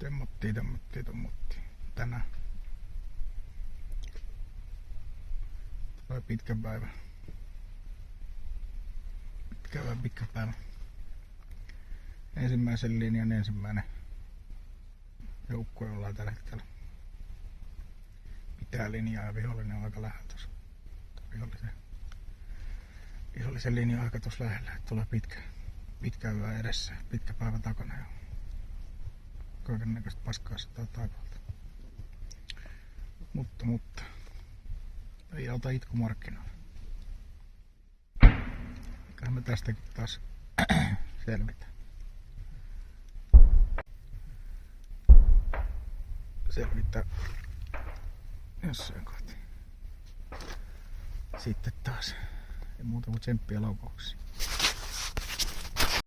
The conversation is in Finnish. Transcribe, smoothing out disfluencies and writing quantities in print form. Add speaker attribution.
Speaker 1: Temmottiin. Tänään tulee pitkä päivä. Pitkä päivä. Ensimmäisen linjan ensimmäinen joukkue ollaan tällä hetkellä. Pitää linjaa ja vihollinen on aika lähellä tuossa. Vihollisen linja on aika tuossa lähellä. Tulee pitkä yö edessä, pitkä päivä takana jo. Kaikennäköistä paskaa sataa taipalta. Mutta ei auta itku markkinoilla. Eiköhän me tästäkin taas selvitään. Selvitään jossain kohti. Sitten taas ei muuta kuin tsemppiä laukauksiin.